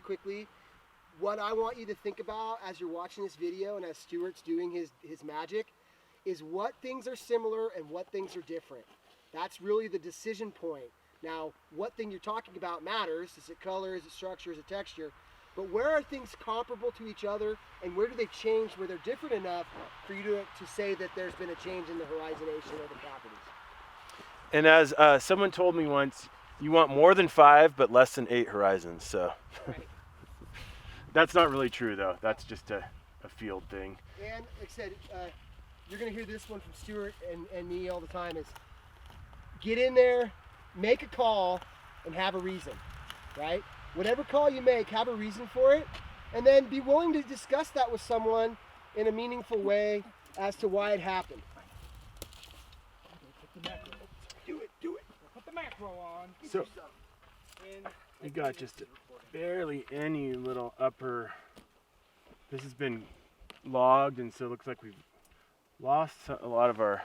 quickly, what I want you to think about as you're watching this video and as Stuart's doing his magic is what things are similar and what things are different. That's really the decision point. Now, what thing you're talking about matters. Is it color, is it structure, is it texture? But where are things comparable to each other, and where do they change where they're different enough for you to say that there's been a change in the horizonation or the properties? And as someone told me once, you want more than 5 but less than 8 horizons. So Right. that's not really true though. That's just a field thing. And like I said, you're going to hear this one from Stuart and me all the time is get in there, make a call, and have a reason, right? Whatever call you make, have a reason for it, and then be willing to discuss that with someone in a meaningful way as to why it happened. Do it. Put the macro on. So we got just barely any little upper. This has been logged, and so it looks like we've lost a lot of our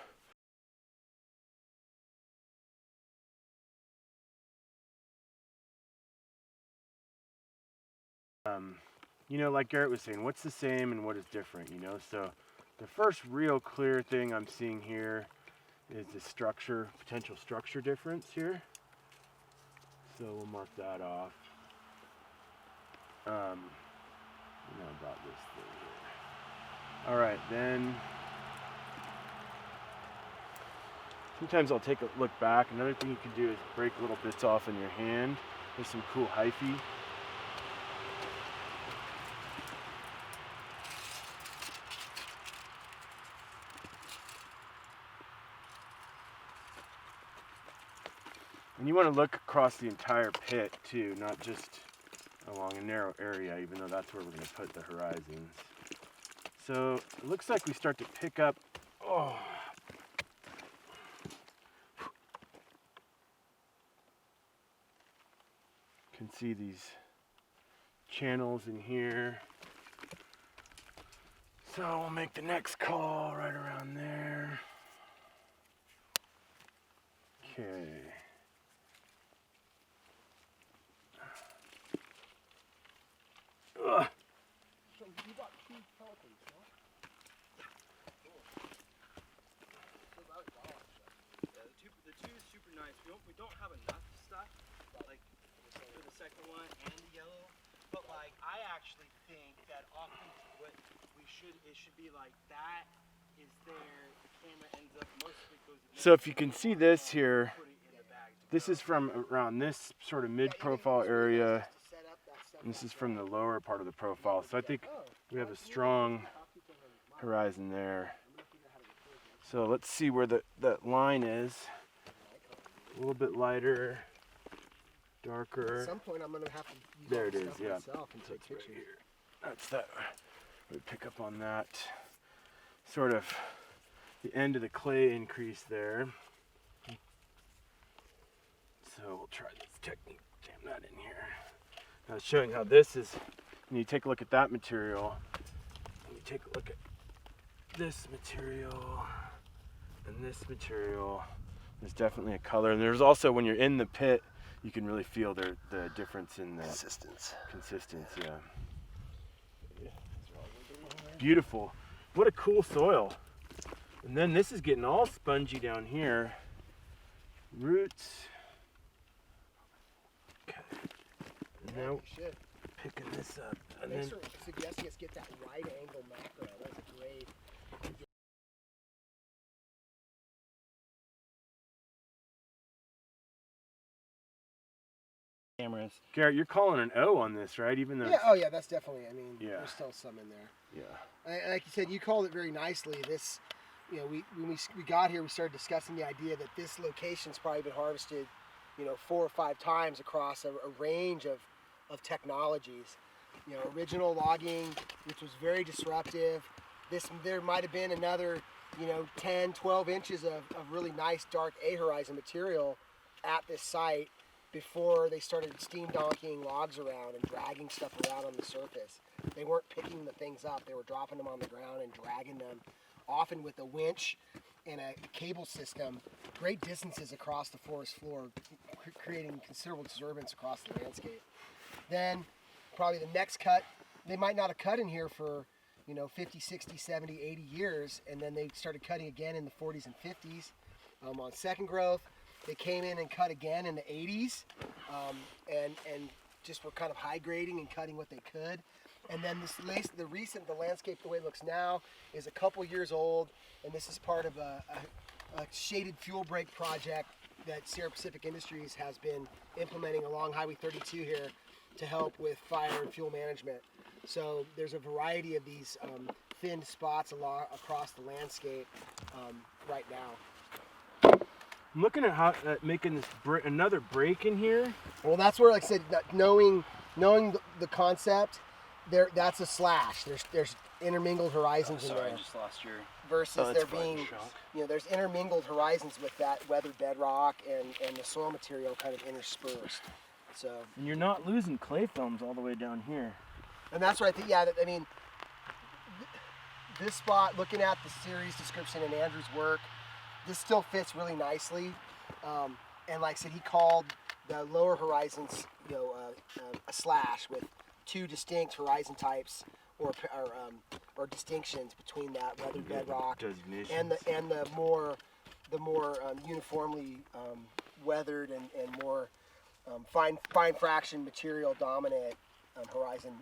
you know, like Garrett was saying, what's the same and what is different, you know? So the first real clear thing I'm seeing here is the structure, potential structure difference here. So we'll mark that off. And I brought this thing here. All right, then sometimes I'll take a look back. Another thing you can do is break little bits off in your hand. There's some cool hyphae. And you want to look across the entire pit too, not just along a narrow area, even though that's where we're going to put the horizons. So it looks like we start to pick up, can see these channels in here. So we'll make the next call right around there. Okay. So you got 2 pelicans, huh? Cool. Yeah, the two is super nice. We don't have enough stuff, like for the second one and the yellow. But like I actually think that often what it should be like that is there. The camera ends up mostly goes. So if you can see this here, this is from around this sort of mid-profile area. And this is from the lower part of the profile. So I think we have a strong horizon there. So let's see where that line is. A little bit lighter, darker. At some point I'm going to have to use There all it this is, stuff yeah. myself and So take it's right pictures. here. That's that. We pick up on that. Sort of the end of the clay increase there. So we'll try this technique, jam that in here. I was showing how this is, when you take a look at that material, and you take a look at this material, and this material, there's definitely a color. And there's also, when you're in the pit, you can really feel the difference in the consistence, yeah. Beautiful. What a cool soil. And then this is getting all spongy down here. Roots. Okay. And Yeah, now you should. picking this up. And Thanks then for suggesting us get that wide angle macro. That was great. Cameras. Garrett, you're calling an O on this, right? Even though Yeah, oh yeah, that's definitely, I mean, Yeah. there's still some in there. yeah. Like you said, you called it very nicely. This, you know, when we got here, we started discussing the idea that this location's probably been harvested, you know, 4 or 5 times across a range of technologies. You know, original logging, which was very disruptive. There might have been another, you know, 10, 12 inches of really nice dark A-horizon material at this site before they started steam donkeying logs around and dragging stuff around on the surface. They weren't picking the things up. They were dropping them on the ground and dragging them, often with a winch and a cable system, great distances across the forest floor, creating considerable disturbance across the landscape. Then probably the next cut, they might not have cut in here for, 50, 60, 70, 80 years, and then they started cutting again in the 40s and 50s on second growth. They came in and cut again in the 80s, and just were kind of high grading and cutting what they could. And then the landscape, the way it looks now, is a couple years old, and this is part of a shaded fuel break project that Sierra Pacific Industries has been implementing along Highway 32 here to help with fire and fuel management. So there's a variety of these thin spots across the landscape right now. I'm looking at how making this another break in here. Well, that's where, like I said, knowing the concept, that's a slash. There's intermingled horizons in there. I just lost your. Versus there being, there's intermingled horizons with that weathered bedrock and the soil material kind of interspersed. So. And you're not losing clay films all the way down here. And that's where I think, I mean, this spot, looking at the series description in Andrew's work, this still fits really nicely. And like I said, he called the lower horizons, a slash with two distinct horizon types or distinctions between that weathered bedrock and the more uniformly weathered and more fine fraction material dominant horizon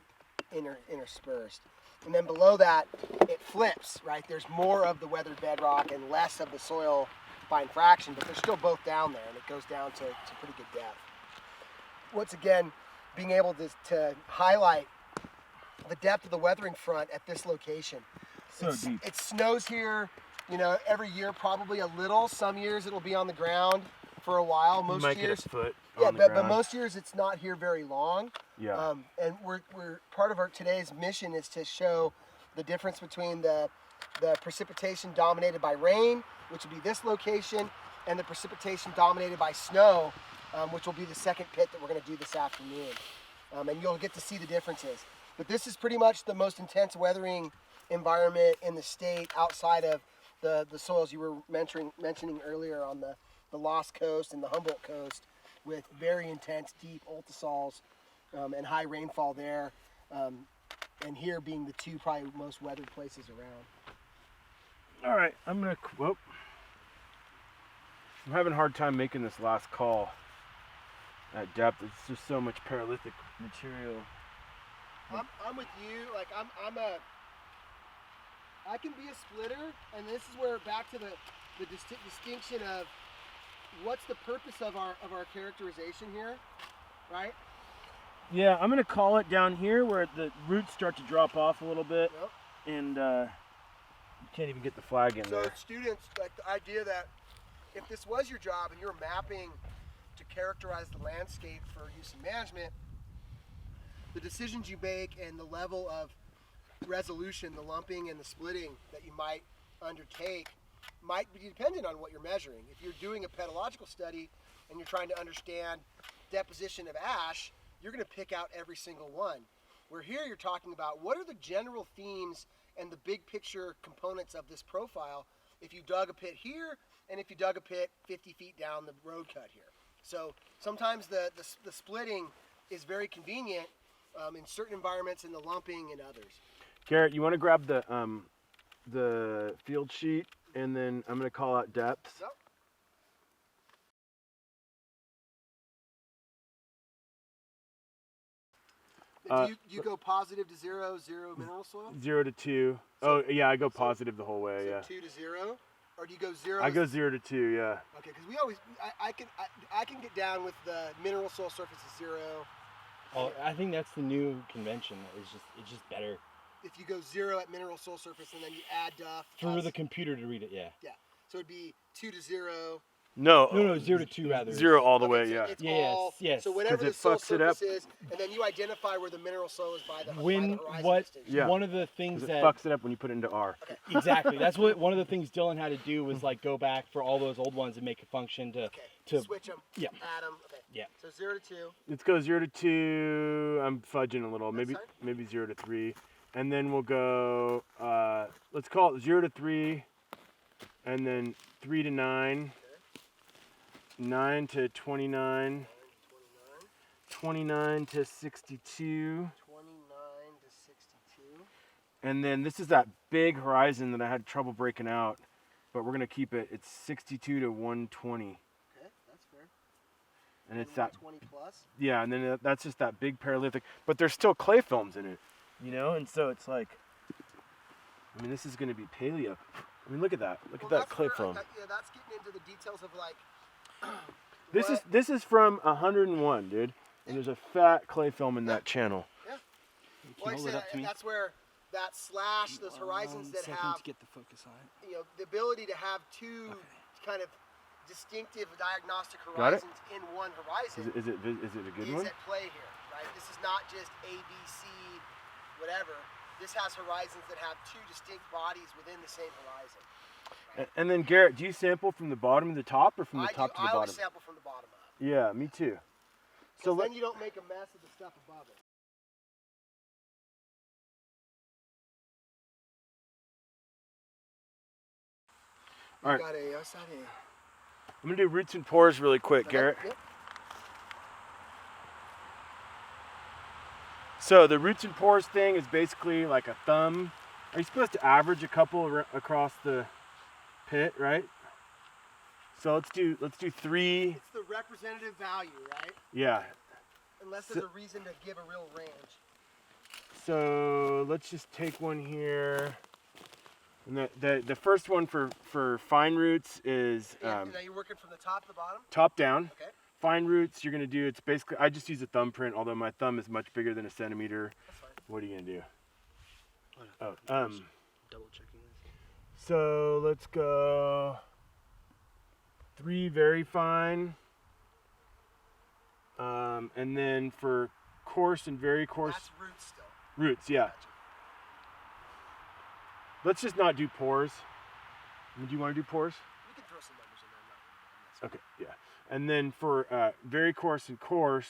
interspersed. And then below that, it flips, right? There's more of the weathered bedrock and less of the soil fine fraction, but they're still both down there, and it goes down to pretty good depth. Once again, being able to highlight the depth of the weathering front at this location. So deep. It snows here, every year probably a little. Some years it'll be on the ground for a while. Most you might years, get a foot. yeah, on the but ground. most years it's not here very long. Yeah. And we're part of our today's mission is to show the difference between the precipitation dominated by rain, which will be this location, and the precipitation dominated by snow, which will be the second pit that we're going to do this afternoon. And you'll get to see the differences. But this is pretty much the most intense weathering environment in the state outside of the soils you were mentioning earlier on the Lost Coast and the Humboldt Coast, with very intense, deep ultisols and high rainfall there. And here being the two probably most weathered places around. All right, I'm having a hard time making this last call at depth. It's just so much paralytic material. I'm with you. Like I can be a splitter, and this is where back to the distinction of what's the purpose of our characterization here, right? Yeah, I'm gonna call it down here where the roots start to drop off a little bit, Yep. and you can't even get the flag in So there. students, like the idea that if this was your job and you're mapping to characterize the landscape for use and management, the decisions you make and the level of resolution, the lumping and the splitting that you might undertake might be dependent on what you're measuring. If you're doing a pedological study and you're trying to understand deposition of ash, you're going to pick out every single one. Where here you're talking about what are the general themes and the big picture components of this profile if you dug a pit here and if you dug a pit 50 feet down the road cut here. So sometimes the splitting is very convenient in certain environments and the lumping in others. Garrett, you want to grab the field sheet, and then I'm going to call out depths. Yep. Do you go positive to 0, 0 mineral soil? 0 to 2. Oh yeah, I go positive the whole way. So Yeah. 2 to 0, or do you go 0? I go 0 to 2. Yeah. Okay, because we always I can get down with the mineral soil surface is 0. Oh, I think that's the new convention. It's just better If you go 0 at mineral soil surface and then you add duff. for the computer to read it. Yeah. Yeah. So it'd be 2 to 0. No. No, 0 to 2 rather. 0 all the Okay, way. so Yeah. It's Yes, all, yes. So whatever 'Cause the it soil fucks it up. surface is, and then you identify where the mineral soil is by the by the When horizon what distinction. Yeah. one of the things 'Cause it that fucks it up when you put it into R. exactly that's what one of the things Dylan had to do was like go back for all those old ones and make a function to Okay. Switch them. Yeah. Add them. Okay. Yeah. So 0 to 2. Let's go 0 to 2. I'm fudging a little. That's Maybe 0 to 3, and then we'll go. Let's call it 0 to 3, and then 3 to 9. 9 to 29, 29 to 62, And then this is that big horizon that I had trouble breaking out, but we're gonna keep it. It's 62 to 120, Okay, that's fair. and it's that 20 plus. yeah. And then that's just that big Paralytic, but there's still clay films in it, you know. And so it's like, I mean, this is gonna be paleo. I mean, look at that. Look at that clay film. Yeah, that's getting into the details of like. This is from 101, dude. And there's a fat clay film in that channel. Yeah. Can Well, you hold it up to me? that's where that slash, those horizons that have, to get the focus on it. you know, the ability to have two kind of distinctive diagnostic Got it? horizons in one horizon Is it a good is one? at play here, right? This is not just A, B, C, whatever. This has horizons that have two distinct bodies within the same horizon. Right? And then Garrett, do you sample from the bottom to the top or from the top to the I always bottom? sample from the bottom up. Yeah, me too. So then you don't make a mess of the stuff above it. All right. Got a, what's that a? I'm gonna do roots and pores really quick, Garrett. Yep. So the roots and pores thing is basically like a thumb. Are you supposed to average a couple across the pit, right? So let's do 3. It's the representative value, right? Yeah. Unless there's a reason to give a real range. So let's just take one here. And the first one for fine roots is Now you're working from the top to the bottom? top down. Okay. Fine roots, you're gonna do, it's basically, I just use a thumbprint, although my thumb is much bigger than a centimeter. That's fine. What are you gonna do? Oh, double checking this. So let's go 3 very fine. And then for coarse and very coarse. That's roots still. Roots, yeah. Gotcha. Let's just not do pores. Do you want to do pores? We can throw some numbers in there. Okay, yeah. And then for very coarse and coarse,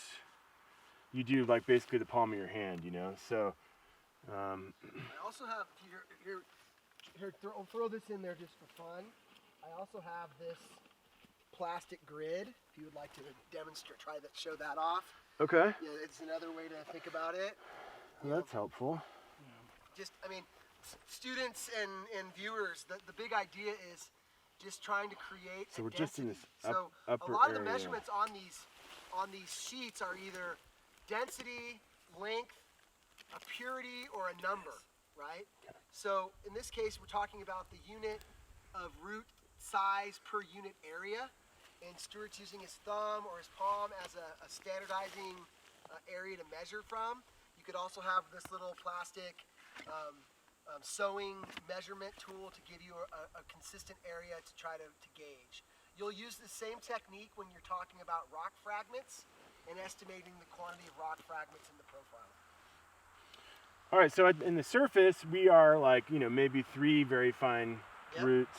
you do like basically the palm of your hand, you know. So. I also have here. I'll throw this in there just for fun. I also have this plastic grid. If you would like to demonstrate, show that off. Okay. Yeah, it's another way to think about it. Well, that's helpful. Just, I mean, students and viewers, the big idea is just trying to create. So a we're just in density. this So upper a lot of the area. measurements on these sheets are either density, length, a purity, or a number, right? So in this case, we're talking about the unit of root size per unit area, and Stuart's using his thumb or his palm as a standardizing area to measure from. You could also have this little plastic sewing measurement tool to give you a consistent area to try to gauge. You'll use the same technique when you're talking about rock fragments and estimating the quantity of rock fragments in the profile. All right, so in the surface, we are like, you know, maybe 3 very fine roots,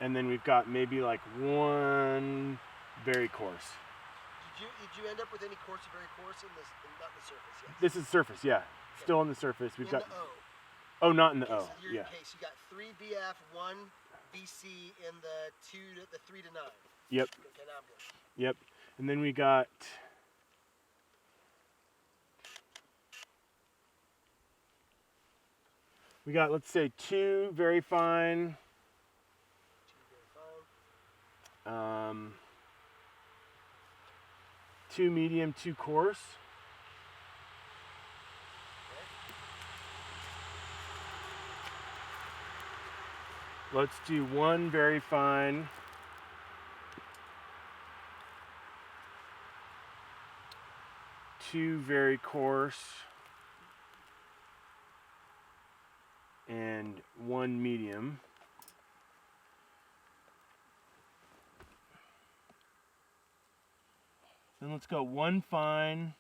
and then we've got maybe like 1 very coarse. Did you end up with any coarse or very coarse in not the surface yet? This is surface, yeah. Still on the surface. We've In got. the O. Oh, not in the O. So you're, Yeah. Okay, so you got 3 BF, 1 BC in the 3 to 9. Yep. Okay, now I'm good. Yep. And then we got. We got, let's say, 2 very fine. 2 very fine. 2 medium, 2 coarse. Let's do 1 very fine. 2 very coarse. And 1 medium. Then let's go 1 fine,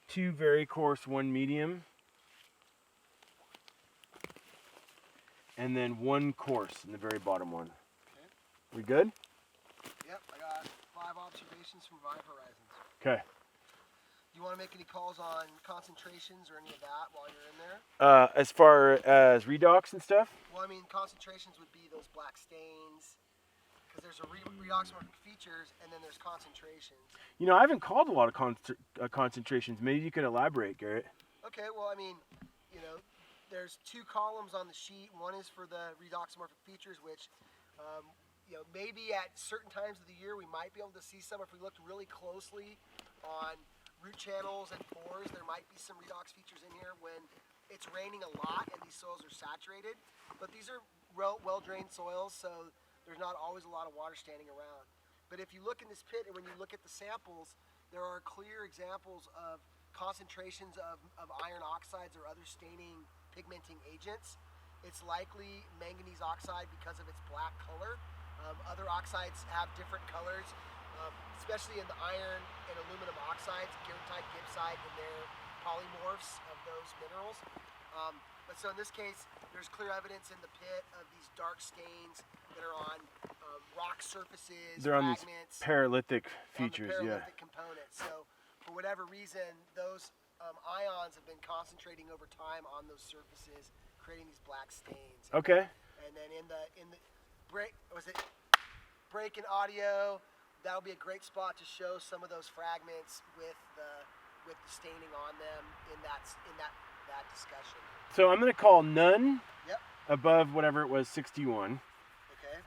2 very coarse, 1 medium, and then 1 coarse in the very bottom one. Okay. We good? Yep, I got 5 observations from 5 horizons. Okay. Do you want to make any calls on concentrations or any of that while you're in there? As far as redox and stuff? Well, I mean, concentrations would be those black stains, because there's a redox-marking features, and then there's concentrations. You know, I haven't called a lot of concentrations. Maybe you could elaborate, Garrett. Okay, well, I mean, you know, there's two columns on the sheet. One is for the redoxamorphic features, which, you know, maybe at certain times of the year we might be able to see some. If we looked really closely on root channels and pores, there might be some redox features in here when it's raining a lot and these soils are saturated. But these are well-drained soils, so there's not always a lot of water standing around. But if you look in this pit and when you look at the samples, there are clear examples of concentrations of iron oxides or other staining pigmenting agents. It's likely manganese oxide because of its black color. Other oxides have different colors, especially in the iron and aluminum oxides, goethite, gibbsite, and their polymorphs of those minerals. But so in this case, there's clear evidence in the pit of these dark stains that are on rock surfaces, They're on fragments, these paralytic features, on the paralytic components. So for whatever reason, those ions have been concentrating over time on those surfaces, creating these black stains. Okay. And then in the break in audio, that'll be a great spot to show some of those fragments with the staining on them in that discussion. So I'm going to call none Yep. above whatever it was, 61. Okay.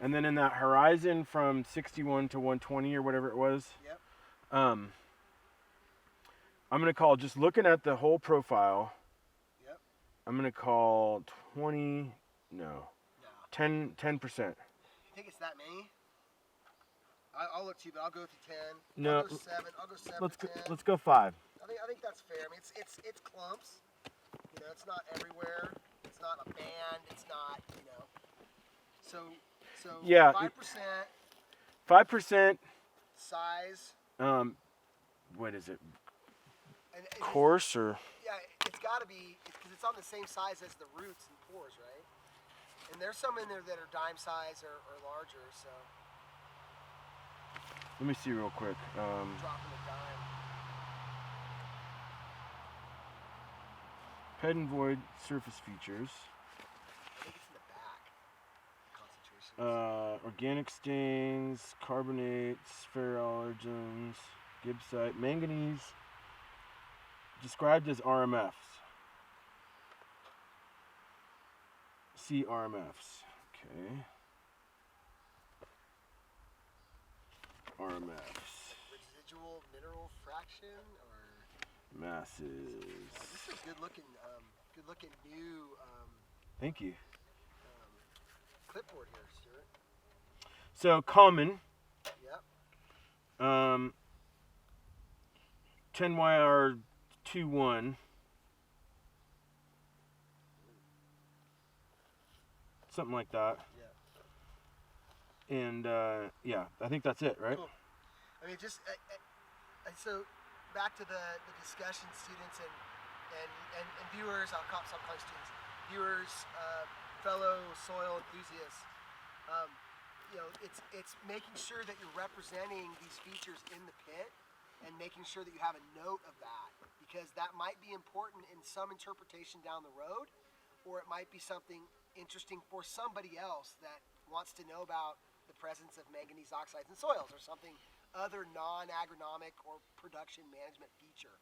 And then in that horizon from 61 to 120 or whatever it was, Yep. I'm going to call, just looking at the whole profile, Yep. I'm going to call 20, no, No. 10%. You think it's that many? I'll look too, but I'll go with the 10. No. I'll go 7. I'll go 7 Let's to go, 10. let's go 5. I think that's fair. I mean, it's clumps. You know, it's not everywhere. It's not a band. It's not, you know. So Yeah. 5% 5%, size. what is it, And coarse or? yeah, it's got to be because it's on the same size as the roots and pores, right? And there's some in there that are dime size or larger. So Let me see real quick. dropping a dime. Ped and void surface features. I think it's in the back. Concentration. Organic stains, carbonates, ferroallergens, gibbsite, manganese, described as RMFs. See RMFs. Okay. RMFs. Residual mineral fraction or Masses. this is good looking new Thank you. clipboard here, Stuart. So common. Yep. 10YR21. Something like that. Yeah. And yeah, I think that's it, right? Cool. I mean, just so back to the discussion, students and viewers. I'll call students, viewers, fellow soil enthusiasts. You know, it's making sure that you're representing these features in the pit and making sure that you have a note of that, because that might be important in some interpretation down the road, or it might be something interesting for somebody else that wants to know about the presence of manganese oxides in soils or something other non-agronomic or production management feature.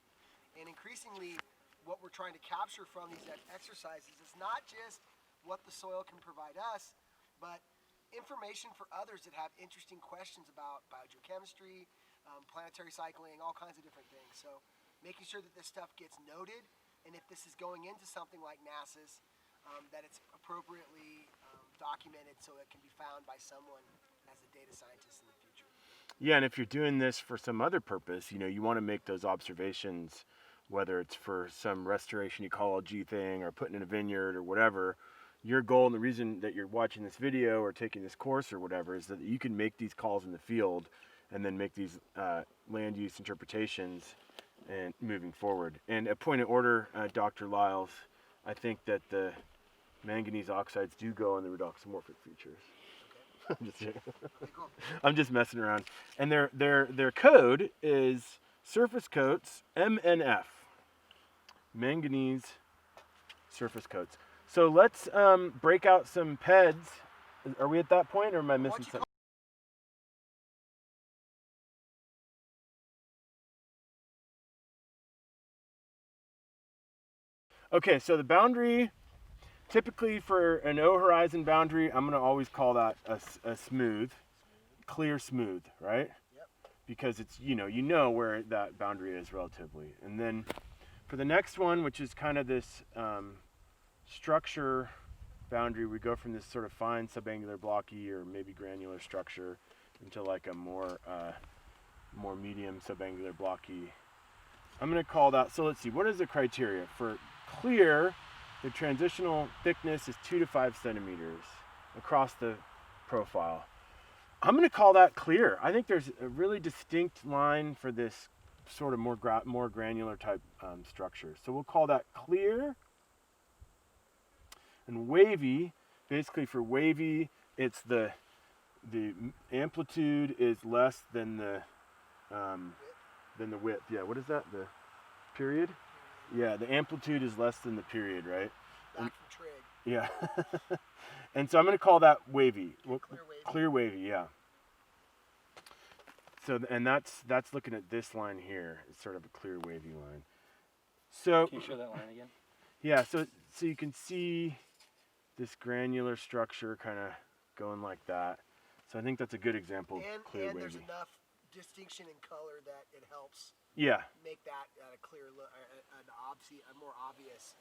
And increasingly, what we're trying to capture from these exercises is not just what the soil can provide us, but information for others that have interesting questions about biogeochemistry, planetary cycling, all kinds of different things. So making sure that this stuff gets noted, and if this is going into something like NASA's, that it's appropriately documented so it can be found by someone as a data scientist in the future. Yeah, and if you're doing this for some other purpose, you know, you want to make those observations, whether it's for some restoration ecology thing or putting in a vineyard or whatever. Your goal and the reason that you're watching this video or taking this course or whatever is that you can make these calls in the field and then make these land use interpretations and moving forward. And a point of order, Dr. Lyles, I think that the manganese oxides do go in the redoxamorphic features. I'm just kidding. Okay, cool. I'm just messing around. And their code is surface coats MNF, manganese surface coats. So let's break out some PEDs. Are we at that point, or am I missing something? Okay, so the boundary, typically for an O horizon boundary, I'm gonna always call that a smooth, clear smooth, right? Yep. Because it's, you know where that boundary is relatively. And then for the next one, which is kind of this structure boundary, we go from this sort of fine subangular blocky or maybe granular structure into like a more medium subangular blocky. I'm going to call that, so let's see, what is the criteria? For clear, the transitional thickness is 2 to 5 centimeters across the profile. I'm going to call that clear. I think there's a really distinct line for this sort of more granular type structure. So we'll call that clear. And wavy, basically for wavy, it's the amplitude is less than the width. Yeah, what is that? The period? Yeah, the amplitude is less than the period, right? Back from trig. Yeah. And so I'm going to call that wavy. Clear wavy. Clear wavy, yeah. So, and that's looking at this line here. It's sort of a clear wavy line. So Can you show that line again? yeah, so you can see this granular structure kind of going like that. So I think that's a good example of clear And wavy. there's enough distinction in color that it helps Yeah. make that a clear look, a more obvious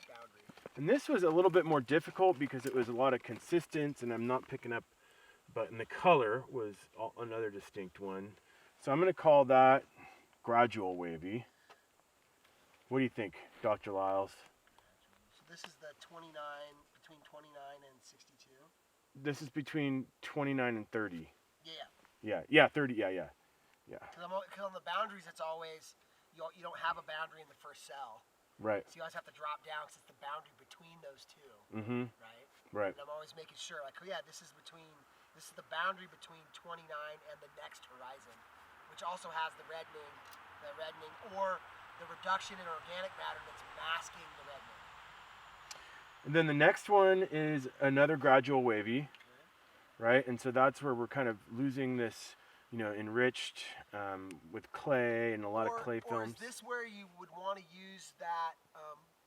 boundary. And this was a little bit more difficult because it was a lot of consistence, and I'm not picking up, but in the color was another distinct one. So I'm going to call that gradual wavy. What do you think, Dr. Lyles? So this is the 29, between 29 and 62. This is between 29 and 30. Yeah. Yeah, 30. Yeah. Because on the boundaries, it's always, you don't have a boundary in the first cell. Right. So you always have to drop down because it's the boundary between those two. Mm-hmm. Right? Right. And I'm always making sure, like, oh yeah, this is the boundary between 29 and the next horizon, which also has the reddening or the reduction in organic matter that's masking the reddening. And then the next one is another gradual wavy, right? And so that's where we're kind of losing this, enriched with clay and a lot of clay films. Or is this where you would want to use that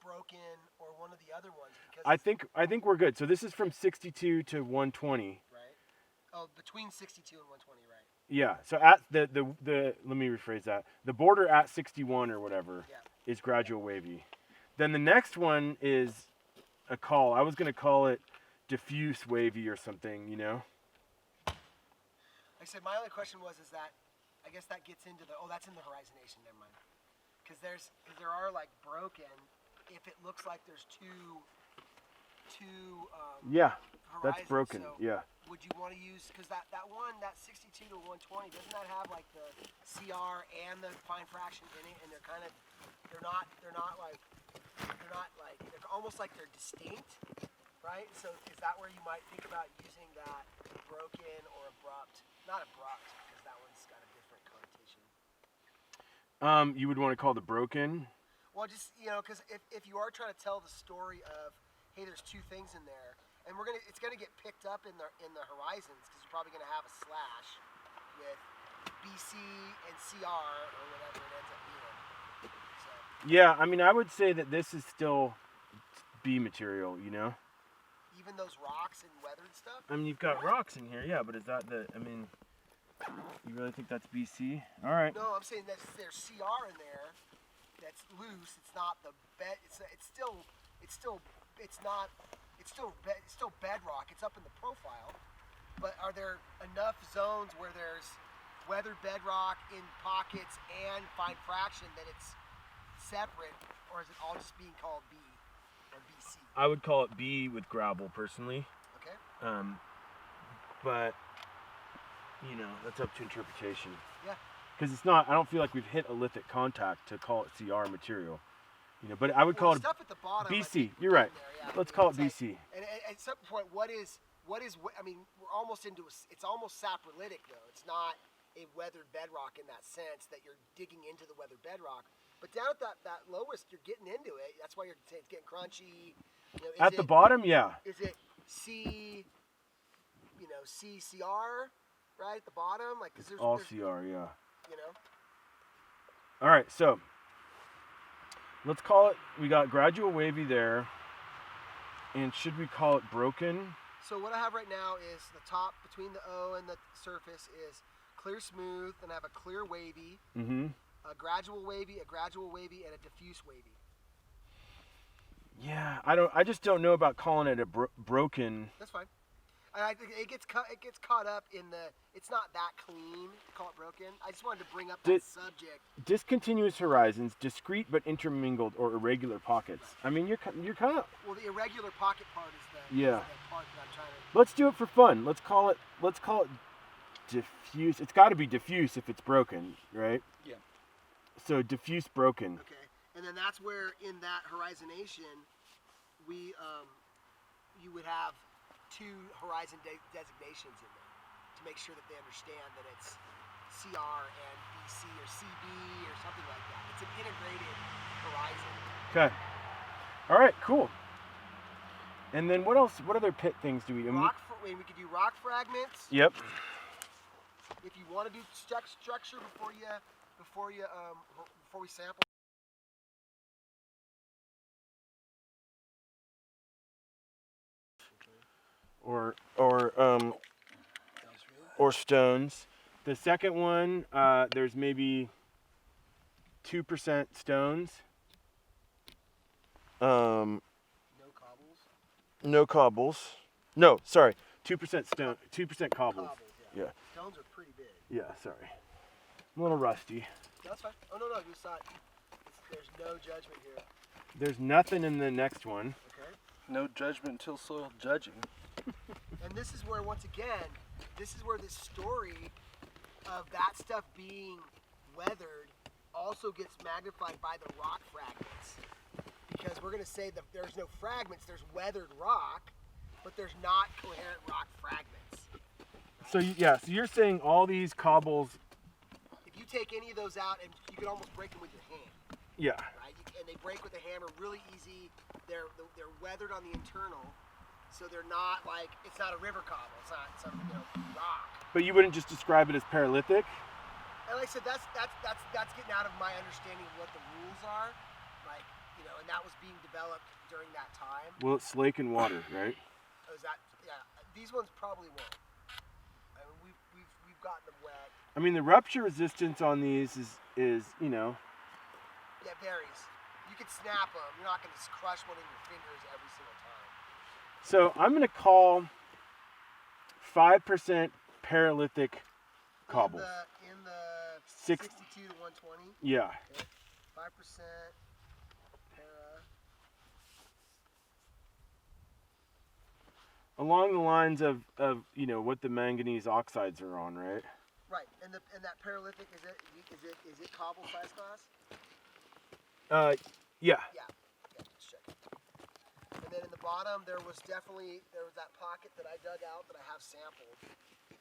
broken or one of the other ones? Because I think we're good. So this is from 62 to 120. Right. Oh, between 62 and 120, right? Yeah. So at the let me rephrase that. The border at 61 or whatever is gradual wavy. Then the next one is a call. I was going to call it diffuse wavy or something, Like I said, my only question is that I guess that gets into that's in the horizonation, never mind. Because there are like broken, if it looks like there's two yeah, horizons, that's broken. so Yeah. would you want to use, because that 62 to 120, doesn't that have like the CR and the fine fraction in it, and they're almost like they're distinct, right? So is that where you might think about using that broken or abrupt? Not abrupt, because that one's got a different connotation. You would want to call the broken. Well, just, because if you are trying to tell the story of, hey, there's two things in there, and it's gonna get picked up in the horizons, because you're probably gonna have a slash with BC and CR or whatever it ends up being. So. Yeah, I mean, I would say that this is still B material, Even those rocks and weathered stuff? I mean, you've got rocks in here, yeah, but is that you really think that's BC? All right. No, I'm saying there's CR in there that's loose. It's not the bed. It's still bedrock. It's up in the profile. But are there enough zones where there's weathered bedrock in pockets and fine fraction that it's separate, or is it all just being called B or BC? I would call it B with gravel personally. Okay. But that's up to interpretation. Yeah. Because it's not. I don't feel like we've hit a lithic contact to call it CR material. But I would call it stuff at the bottom, BC. You're right. Let's call it BC. And at some point, what is? I mean, we're almost into it's almost saprolitic though. It's not a weathered bedrock in that sense that you're digging into the weathered bedrock. But down at that lowest, you're getting into it. That's why you're saying it's getting crunchy. At the bottom, yeah. Is it CCR, right at the bottom? Like, cause All CR, yeah. You know. All right, so let's call it, we got gradual wavy there. And should we call it broken? So what I have right now is the top between the O and the surface is clear smooth, and I have a clear wavy, Mm-hmm. a gradual wavy, and a diffuse wavy. Yeah, I just don't know about calling it a broken. That's fine. And I think it gets caught up in the, it's not that clean, call it broken. I just wanted to bring up that subject. Discontinuous horizons, discrete but intermingled or irregular pockets. I mean, you're kind of. Well, the irregular pocket part is the, Yeah. is the part that I'm trying to. Let's do it for fun. Let's call it diffuse. It's got to be diffuse if it's broken, right? Yeah. So diffuse broken. Okay. And then that's where in that horizonation, you would have two horizon designations in there to make sure that they understand that it's CR and BC or CB or something like that. It's an integrated horizon. Okay. All right. Cool. And then what else? What other pit things do we? We could do rock fragments. Yep. If you want to do structure before we sample. Or stones. The second one, there's maybe 2% stones. No cobbles. No cobbles. No, sorry, 2% stone, 2% cobbles. Yeah. Stones are pretty big. Yeah, sorry. I'm a little rusty. That's fine. Oh no, you saw it. There's no judgment here. There's nothing in the next one. Okay. No judgment till soil judging. And this is where, once again, this this story of that stuff being weathered also gets magnified by the rock fragments. Because we're going to say that there's no fragments, there's weathered rock, but there's not coherent rock fragments. So so you're saying all these cobbles. If you take any of those out, and you can almost break them with your hand. Yeah. Right? And they break with a hammer really easy. They're weathered on the internal. So they're not like, it's not a river cobble, it's not some rock. But you wouldn't just describe it as paralytic? And like I said, that's getting out of my understanding of what the rules are, like, and that was being developed during that time. Well, it's lake and water, right? Oh, is that? Yeah, these ones probably won't. I mean, we've gotten them wet. I mean, the rupture resistance on these is Yeah, it varies. You can snap them. You're not going to crush one in your fingers every single time. So I'm going to call 5% paralytic cobbles. In the 62 to 120? Yeah. Okay. 5% para. Along the lines of what the manganese oxides are on, right? Right. And that paralytic, is it cobble size class? Yeah. Yeah. Okay, let's check it. And then in the bottom, there was that pocket that I dug out that I have sampled.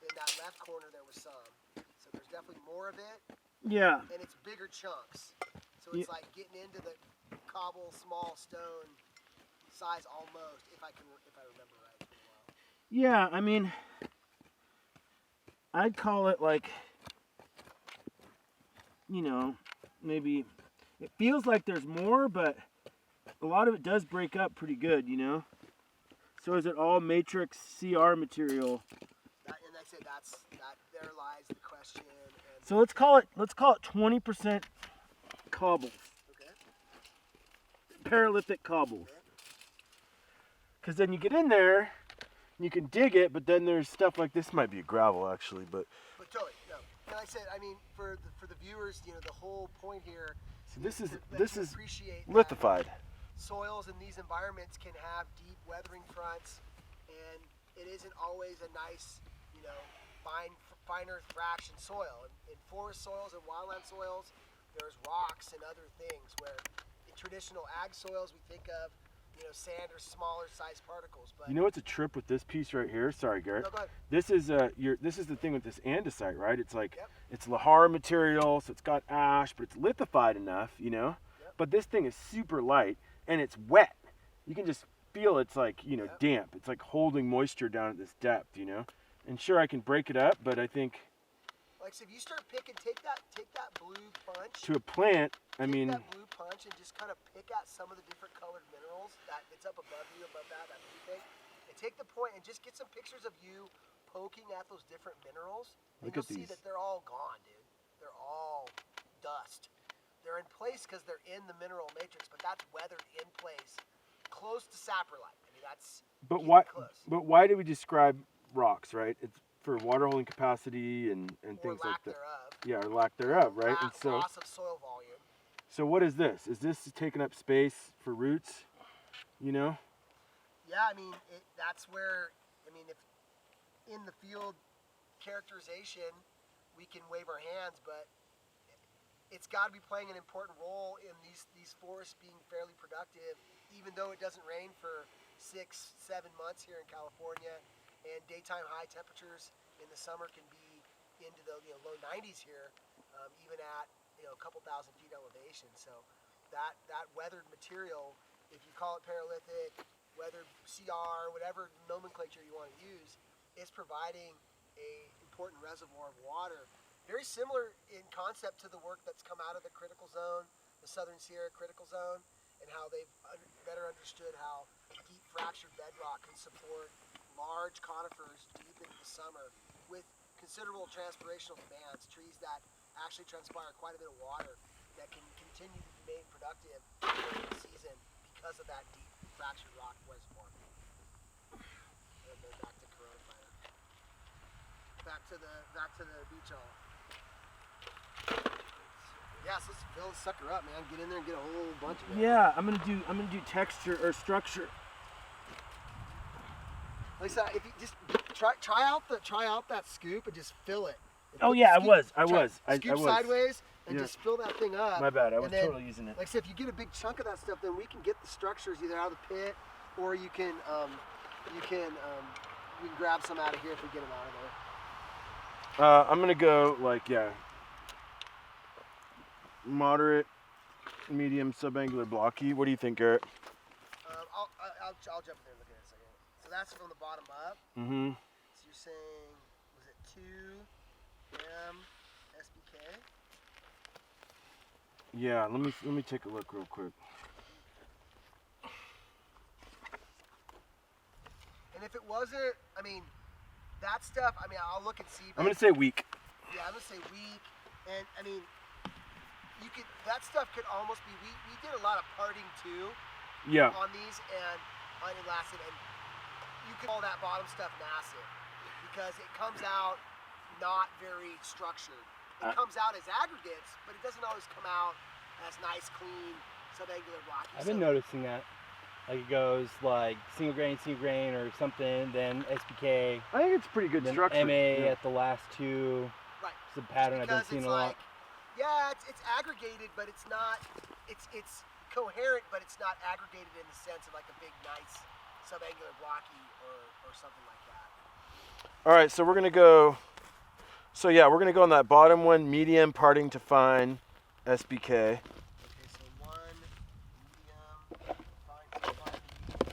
In that left corner, there was some. So there's definitely more of it. Yeah. And it's bigger chunks. So it's like getting into the cobble, small stone size almost, if I remember right. Yeah, I mean, I'd call it like, maybe, it feels like there's more, but a lot of it does break up pretty good, So is it all matrix CR material? And I said there lies the question. And So let's call it 20% cobbles. Okay. Paralytic cobbles. Because then you get in there, you can dig it, but then there's stuff like this. Might be a gravel actually, but totally, no. And I said, I mean, for the viewers, the whole point here. So this is appreciate lithified. Soils in these environments can have deep weathering fronts, and it isn't always a nice, finer fraction soil. In forest soils and wildland soils, there's rocks and other things where in traditional ag soils we think of, sand or smaller size particles. But You know what's a trip with this piece right here? Sorry, Garrett. no, go ahead. This is the thing with this andesite, right? It's like Yep. it's Lahara material, so it's got ash, but it's lithified enough, Yep. But this thing is super light and it's wet. You can just feel it's like, Yep. damp. It's like holding moisture down at this depth, And sure, I can break it up, but I think Like so if you start picking, take that blue punch. To a plant, I Take mean, that blue punch and just kind of pick at some of the different colored minerals that's up above you, above that blue thing. And take the point and just get some pictures of you poking at those different minerals. And Look you'll at see these. that they're all gone, dude. They're all dust. They're in place because they're in the mineral matrix, but that's weathered in place, close to saprolite. I mean, that's but getting why? close. But why do we describe rocks, right? It's for water holding capacity and Or things like lack that. thereof. Yeah, or lack thereof, right? And so, Loss of soil volume. so what is this? Is this taking up space for roots? You know? Yeah, I mean, that's where, I mean, if in the field characterization, we can wave our hands, but it's got to be playing an important role in these forests being fairly productive, even though it doesn't rain for 6-7 months here in California, and daytime high temperatures in the summer can be into the low 90s here, even at a couple thousand feet elevation. So that weathered material, if you call it Paralytic, weathered CR, whatever nomenclature you want to use, is providing a important reservoir of water. Very similar in concept to the work that's come out of the critical zone, the Southern Sierra critical zone, and how they've better understood how deep fractured bedrock can support large conifers deep into the summer with considerable transpirational demands, trees that actually transpire quite a bit of water that can continue to remain productive during the season because of that deep fractured rock reservoir. And then back to Corona Fire. Back to the beach hall. Yeah, so let's fill the sucker up, man. Get in there and get a whole bunch of it. Yeah, I'm gonna do texture or structure. Like I said, if you just try out that scoop and just fill it. And Oh put the yeah, I scoop- was. Scoop sideways and Yeah. just fill that thing up. My bad. I And was then, totally using it. Like I said, if you get a big chunk of that stuff, then we can get the structures either out of the pit, or you can we can grab some out of here if we get them out of there. I'm gonna go moderate, medium, subangular, blocky. What do you think, Garrett? I'll jump in there and look at it in a second. So that's from the bottom up. Mm-hmm. So you're saying, was it 2M SBK? Yeah. Let me take a look real quick. And if it wasn't, I mean, that stuff, I mean, I'll look and see. I'm gonna say weak. Yeah, I'm gonna say weak. And I mean, that stuff could almost be, we did a lot of parting too Yeah. on these and on Elastic, and you could call that bottom stuff massive because it comes out not very structured. It comes out as aggregates, but it doesn't always come out as nice, clean, subangular blocky. I've been noticing that. Like it goes like single grain or something, then SBK, I think it's pretty good then structure. MA Yeah. at the last two. Right. It's a pattern I've been Because seeing it's a lot. like, yeah, it's aggregated, but it's not, it's coherent, but it's not aggregated in the sense of like a big, nice subangular blocky or something like that. All right, so we're gonna go. So yeah, we're gonna go on that bottom one, medium, parting to fine, SBK. Okay, so one medium, fine, fine,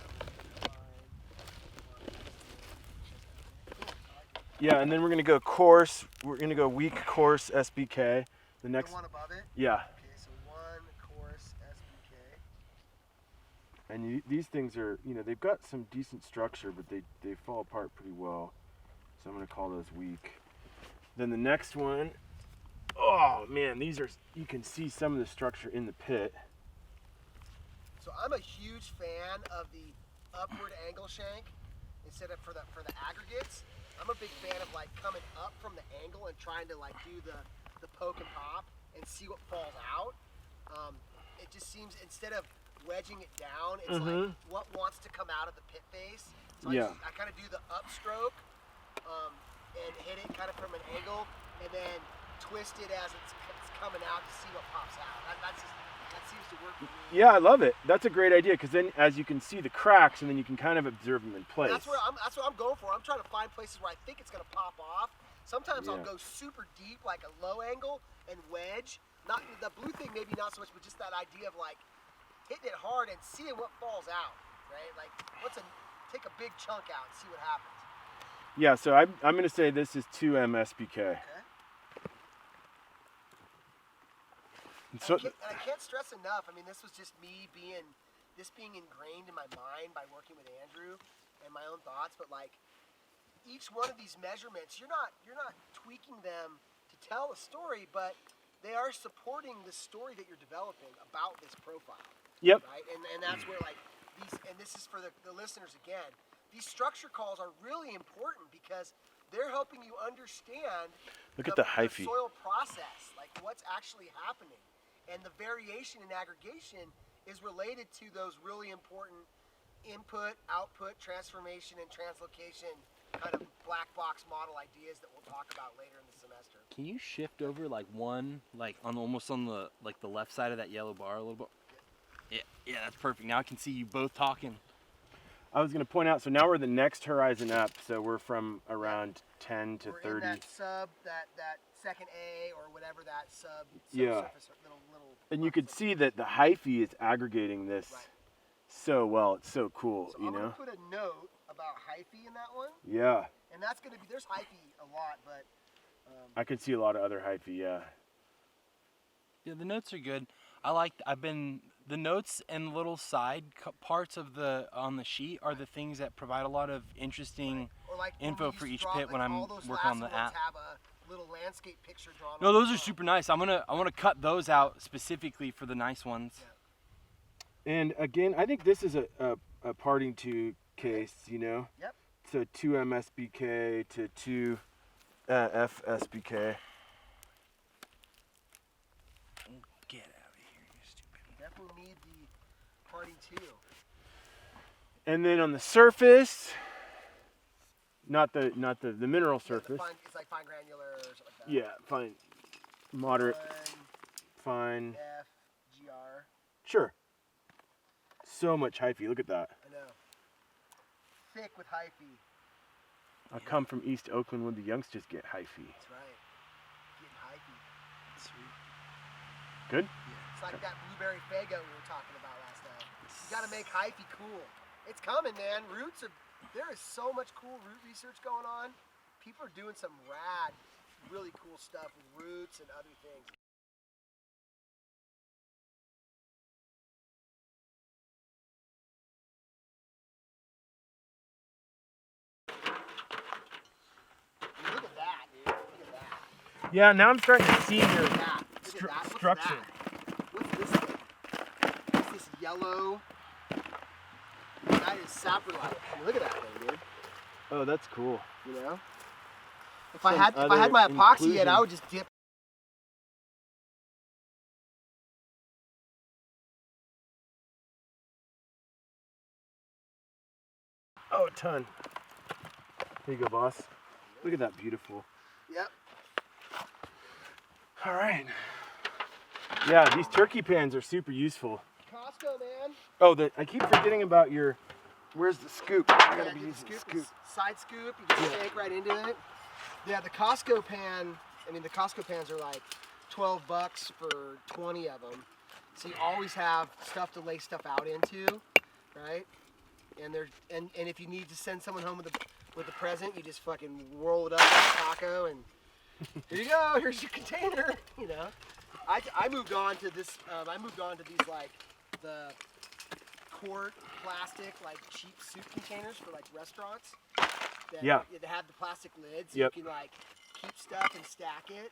Yeah, and then we're gonna go coarse. We're gonna go weak, coarse, SBK. The next. The one above it? Yeah. Okay, so one coarse SBK. And these things are, they've got some decent structure, but they fall apart pretty well. So I'm gonna call those weak. Then the next one, oh man, you can see some of the structure in the pit. So I'm a huge fan of the upward angle shank instead of for the aggregates. I'm a big fan of like coming up from the angle and trying to like do the poke and pop and see what falls out. It just seems, instead of wedging it down, it's like what wants to come out of the pit face. So I kind of do the upstroke and hit it kind of from an angle and then twist it as it's coming out to see what pops out. That seems to work for me. Yeah, I love it. That's a great idea because then as you can see the cracks and then you can kind of observe them in place. That's what I'm going for. I'm trying to find places where I think it's going to pop off. Sometimes I'll go super deep, like a low angle, and wedge. Not the blue thing, maybe not so much, but just that idea of like hitting it hard and seeing what falls out, right? Like take a big chunk out and see what happens. Yeah, so I'm going to say this is 2M SBK. Okay. So, And I can't stress enough. I mean, this was just me being ingrained in my mind by working with Andrew and my own thoughts. But like each one of these measurements, you're not tweaking them to tell a story, but they are supporting the story that you're developing about this profile. yep. Right? And that's where like these, and this is for the listeners again, these structure calls are really important because they're helping you understand Look at the hyphae. soil process, like what's actually happening. And the variation in aggregation is related to those really important input, output, transformation, and translocation kind of black box model ideas that we'll talk about later in the semester. Can you shift over like one, like on almost on the like the left side of that yellow bar a little bit? Yeah, that's perfect. Now I can see you both talking. I was going to point out, so now we're the next horizon up, so we're from around 10 to We're 30. in that sub, that second A or whatever that Yeah. subsurface little. And you could see that the hyphae is aggregating this Right. so well. It's so cool, So you I'm know? gonna put a note about hyphae in that one, Yeah. and that's gonna be there's hyphae a lot, but I could see a lot of other hyphae, yeah. Yeah, the notes are good. The notes and little side parts of on the sheet are the things that provide a lot of interesting or like when info we for used to each draw, pit like when I'm all those working on last the ones app. have a little landscape picture drawn. No, on those the are top. super nice. I wanna cut those out specifically for the nice ones. Yeah. And again, I think this is a parting to case, you know? Yep. So 2 MSBK to 2 FSBK. Get out of here, you stupid. Definitely need the parting two. And then on the surface, not the mineral Yeah, surface. it's like fine granular or something like that. Yeah, fine. Moderate, 1 fine. F GR. Sure. So much hyphae, look at that. I know. Thick with hyphae. I come from East Oakland when the youngsters get hyphae. That's right. Getting hyphae. Sweet. Good? Yeah. It's like that blueberry fago we were talking about last night. You gotta make hyphae cool. It's coming, man. There is so much cool root research going on. People are doing some rad, really cool stuff with roots and other things. Look at that, dude. Look at that. Yeah, now I'm starting to see Look your at that. Look at that. What's structure. that? What's this thing? What's this yellow? That is saprolite. Look at that thing, dude. Oh, that's cool. You know? If I Some had other my epoxy yet, inclusion. I would just dip. Oh, a ton. Here you go, boss. Look at that beautiful. Yep. All right. Yeah, these turkey pans are super useful. Costco, man. Oh, I keep forgetting about your. Where's the scoop? I Yeah, gotta be do the using the scoop, scoop. side scoop. You can shake right into it. Yeah, the Costco pan. I mean, the Costco pans are like $12 for 20 of them. So you always have stuff to lay stuff out into, right? And if you need to send someone home with a present, you just fucking roll it up like a taco and here you go. Here's your container. You know, I moved on to this. I moved on to these like the quart plastic like cheap soup containers for like restaurants. That, Yeah. That have the plastic lids. So Yep. you can like keep stuff and stack it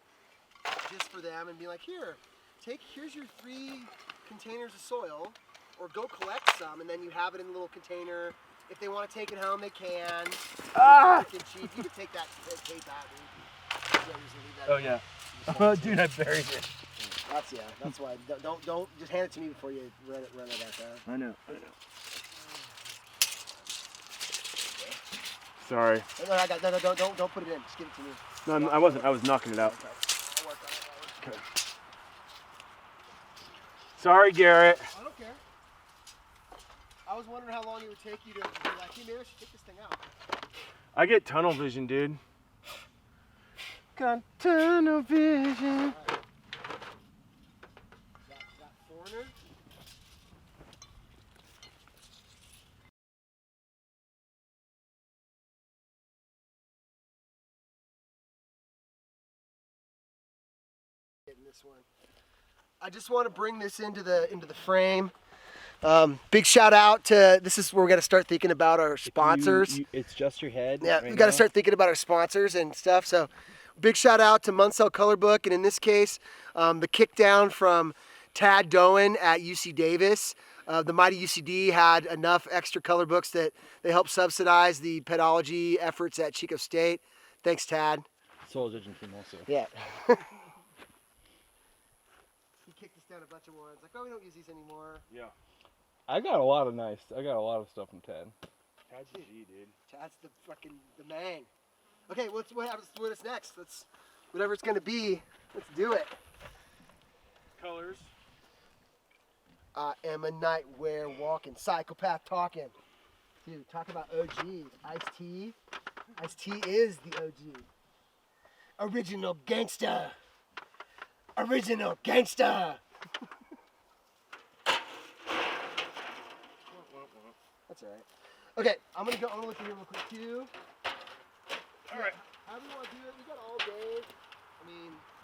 just for them and be like, here's your 3 containers of soil, or go collect some and then you have it in a little container. If they want to take it home, they can. Ah! It's freaking cheap. You can take that tape out. Dude. Yeah, just leave that Oh in. yeah. Oh, dude, I buried it. That's why. Don't just hand it to me before you run it back out. I know. Sorry. No, don't put it in. Just give it to me. No, I wasn't. I was knocking it out. Okay. I'll work on it. Okay. Sorry, Garrett. I don't care. I was wondering how long it would take you to be like, hey, maybe I should take this thing out. I get tunnel vision, dude. Got tunnel vision. Right. That foreigner. Getting this one. I just want to bring this into the frame. Big shout out to, this is where we got to start thinking about our sponsors. It's just your head. Yeah, right we got to now? start thinking about our sponsors and stuff. So, big shout out to Munsell Color Book, and in this case, the kick down from Tad Doan at UC Davis. The Mighty UCD had enough extra color books that they helped subsidize the pedology efforts at Chico State. Thanks, Tad. Soil judging team also. Yeah. He kicked us down a bunch of ones. Like, oh, we don't use these anymore. Yeah. I got a lot of stuff from Ted. Tad's a G, dude. Tad's the man. Okay, what happens? What is next? Whatever it's gonna be. Let's do it. Colors. I am a nightwear walking, psychopath talking. Dude, talk about OGs. Ice-T. Ice-T is the OG. Original gangsta. Original gangsta. That's all right. Okay, I'm gonna look at here real quick too. All right. How do we want to do it? We got all day. I mean,